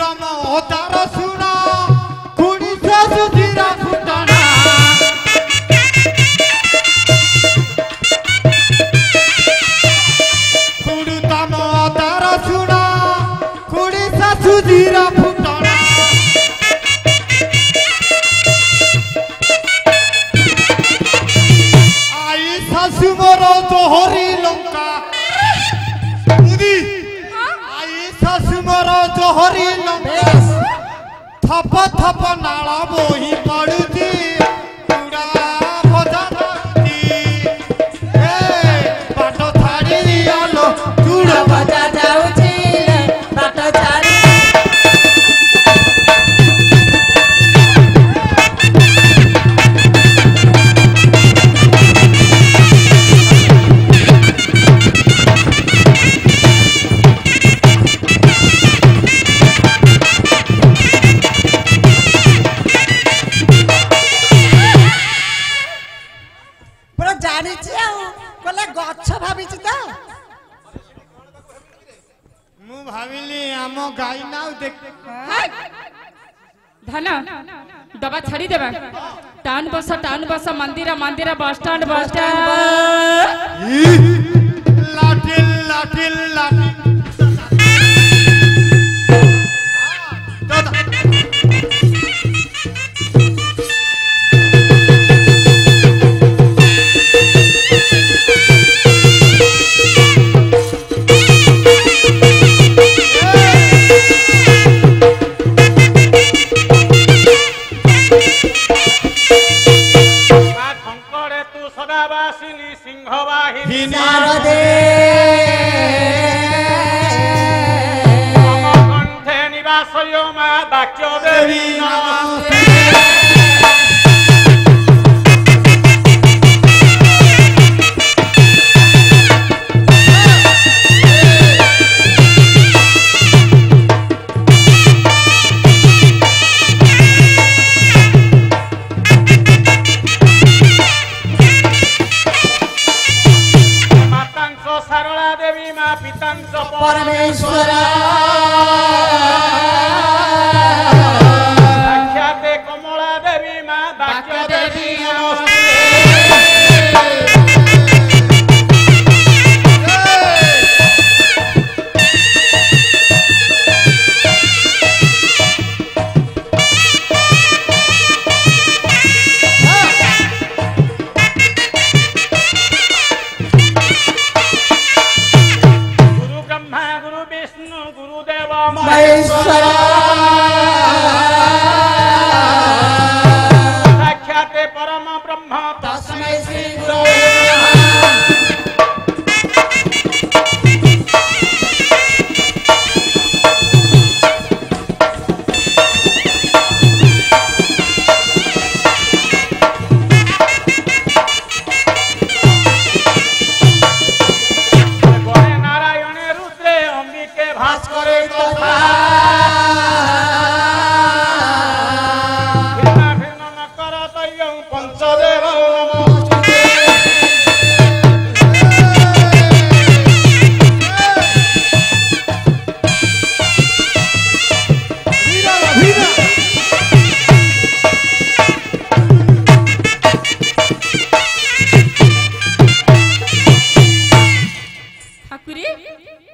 राम अवतार सुना खुड़ी सुधीरा फुटाना खुड़ी तम अवतार सुना खुड़ी सुधीरा फुटाना आई सासु मोर जोहरी लंका मुदी आई सासु मोर जोहरी लंका थप थप नाला बोही पड़ुची चूड़ा भजा जाउची ए बाट छाड़ी आलो चूड़ा भजा जाउची बाट छाड़ी गाई ना देख धन दबा छड़ी देबा टाउन बस मंदिर मंदिर बस स्टैंड लाठी लाठी लाठी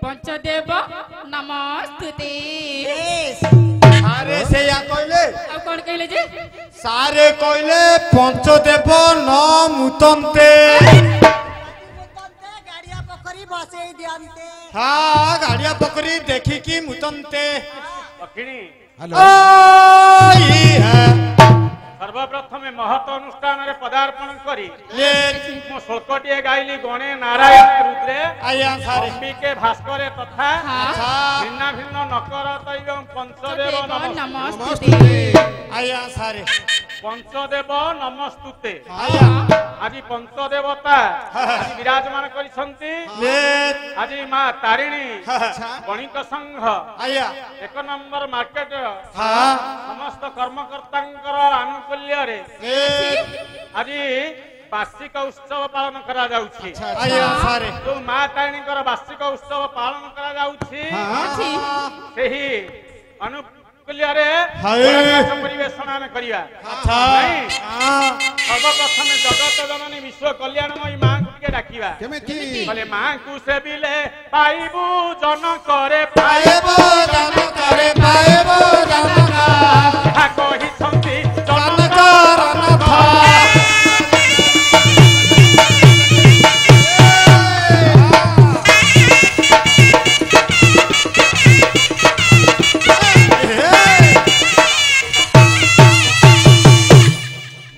पंचदेव नमस्ते सारे से या कहले आ कोन कहले जे सारे कहले पंचदेव न मुतन्ते गाड़िया पोखरी बसई दियंते हां गाड़िया पोखरी देखि की मुतन्ते अखिणी हेलो ई है सर्वप्रथम महत अनुष्ठान रे पदार्पण करी ले मो सोलकटिए गाइली गणे नारायण रुद्रे आया सारे अंबिके भास्करे तथा अच्छा भिन्न भिन्न नकर तैगम पंचदेव नमस्ते आया सारे पंचदेव नमस्तुते आया आज पंचदेवता आज विराजमान करिसंती ले आज मां तारिणी अच्छा गणिक संघ आया एक नंबर मार्केट हां समस्त कर्मकर्तांकर आनुकूल्य रे आज वार्षिक उत्सव पालन करा जाउछि आया सारे जो मां तारिणी वार्षिक उत्सव पालन करा जाउछि सेही मूल्य हाय। परिवेषण आम करिया अच्छा नहीं हाँ सर्वप्रथम जगत जननी विश्व कल्याणमयी मां को टिके डाकिबा केमिति बोले मां को सेबिले पाइबू जन करे पाएबो जनकरे पाएबो जनका हा कहि छंती जनकर नथ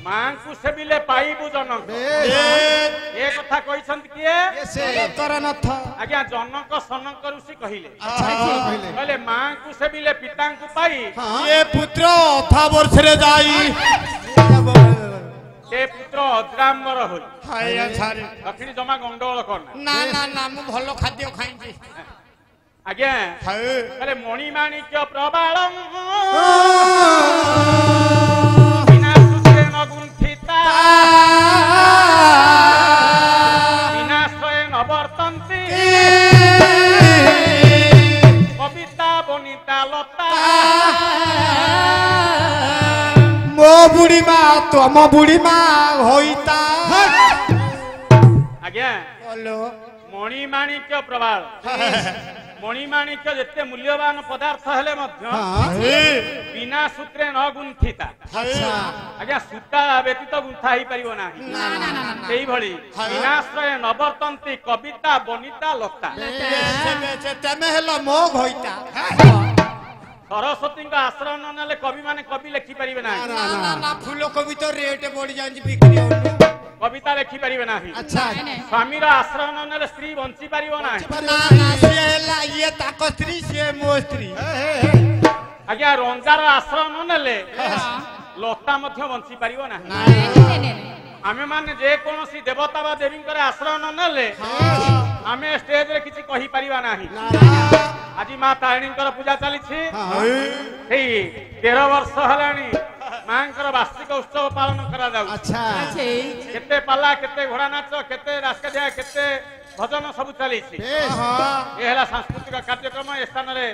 मां को सेबिले पाइबू जनक ए कथा कहिसंत किए से कर नथ आज्ञा जनक सनक ऋषि कहिले अच्छा कहले कहले मां को सेबिले पिता को पाई ये पुत्र अथा वर्ष रे जाई से पुत्र अद्राम्बर होई हाय छारे दक्षिणी जमा गंडोल करना ना ना ना मु भलो खाद्य खाइछी आज्ञा हाय कहले मणिमाणिक्य प्रबालम बिना सूत्रे न गुंठिता विनाशय न वर्तन्ति कविता बनिता लता मो बुढ़ी माँ तुम बुढ़ी माँ होइता आज्ञा बोलो मणिमाणिक्य प्रबाल मणिमाणिक्य जेते मूल्यवान पदार्थ हेले मध्य हाँ बिना सूत्रे न गुंठिता अच्छा आज्ञा सूता व्यतीत गुंथा ही परिबो नाही सेही भଳି विनाश्रय नवर्तन्ति कविता बनिता लता तमे हेलो मोग होइता सरस्वती आश्रय न नेले कवि माने कवि लिखि परिबे नाही ना ना ना फूल कोबी तो रेट बढ़ जांची बिक्री होनी कविता लिखि परिबे नाही अच्छा स्वामीर आश्रय न नेले स्त्री बंची परिबो नाही ना ना से ला ये ताको स्त्री से मो स्त्री आज्ञा रंजार आश्रय न नेले लता मध्य बंची परिबो नाही आमे माने जे कोनोसी देवता बा देवींकर आश्रय न नेले आमे स्टेज रे किछि कहि परिबा नाही আজি মা তারিণীଙ୍କର ପୂଜା ଚାଲିଛି ସେଇ 13 ବର୍ଷ ହେଲାଣି ମାଙ୍କର ବାର୍ଷିକ ଉତ୍ସବ ପାଳନ କରାଯାଉଛି अच्छा କେତେ ପାଲା କେତେ ଘୋଡ଼ା ନାଚ କେତେ ରାସକାଦିଆ କେତେ ଭଜନ ସବୁ ଚାଲିଛି ଏ ହେଲା ସାଂସ୍କୃତିକ କାର୍ଯ୍ୟକ୍ରମ ଏ ସ୍ଥାନରେ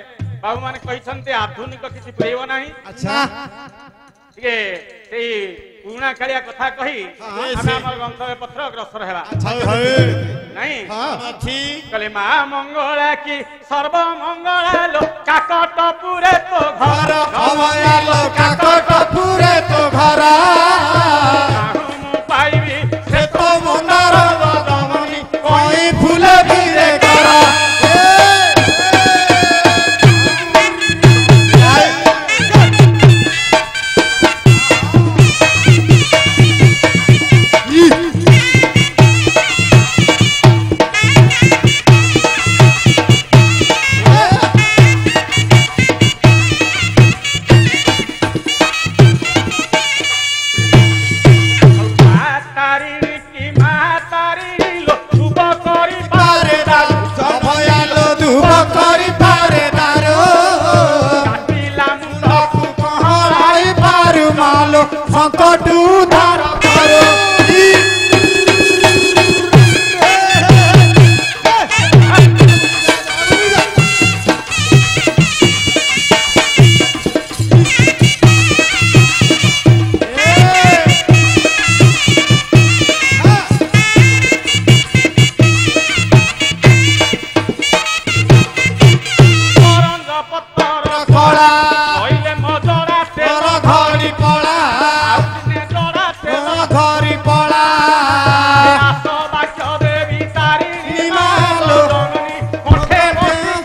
ବାବୁମାନେ କହିଛନ୍ତି ଆଧୁନିକ କିଛି ପୁରେଇବ ନାହିଁ अच्छा ଟିକେ ସେଇ ପୁରୁଣା କାଳିଆ କଥା କହି ଆମେ ଆମର ଗନ୍ତବ୍ୟ ପତ୍ର ଅଗ୍ରସର ହେବା ନାଇଁ ठीक कले मा मंगला की सर्व मंगला लो काकटपुरे तो घर हमारा काकटपुरे तो घर मु पाइबी से तो मंदार बदमनी कोई फूल गिरे करा तारिणी की मा तारिणी लो शुभ करी पारे दारू सब आलो धूप करी पारे दारू काटिला मुंडकु पहराई पारू मालो संकट उधार करो करंज पत्तर कला लइले मजरा तोर तेरा घरी पड़ा आउने जरा तेरा तोर घरी पड़ा आस बाक्य देवी तारिणी मालो जननी कोठे बसी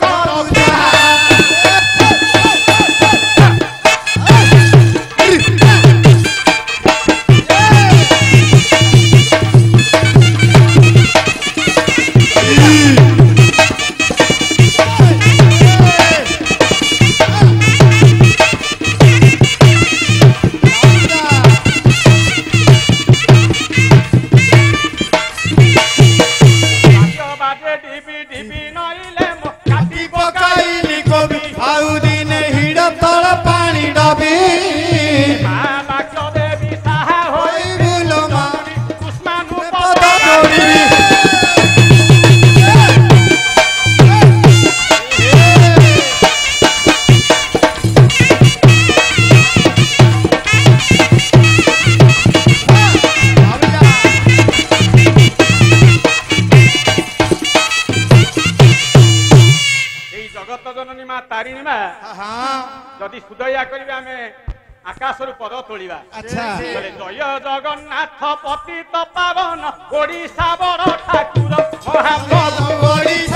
ତାରିଣୀ ମା हाँ ଯଦି ସୁଦୟା କରିବେ ଆମେ ଆକାଶରୁ ପଦ ତୋଳିବା अच्छा ଜୟ ଜଗନ୍ନାଥ ପତିତ ପାବନ ଓଡ଼ିଶା ବଡ଼ ଠାକୁର ମହାପ୍ରଭୁ ओडिशा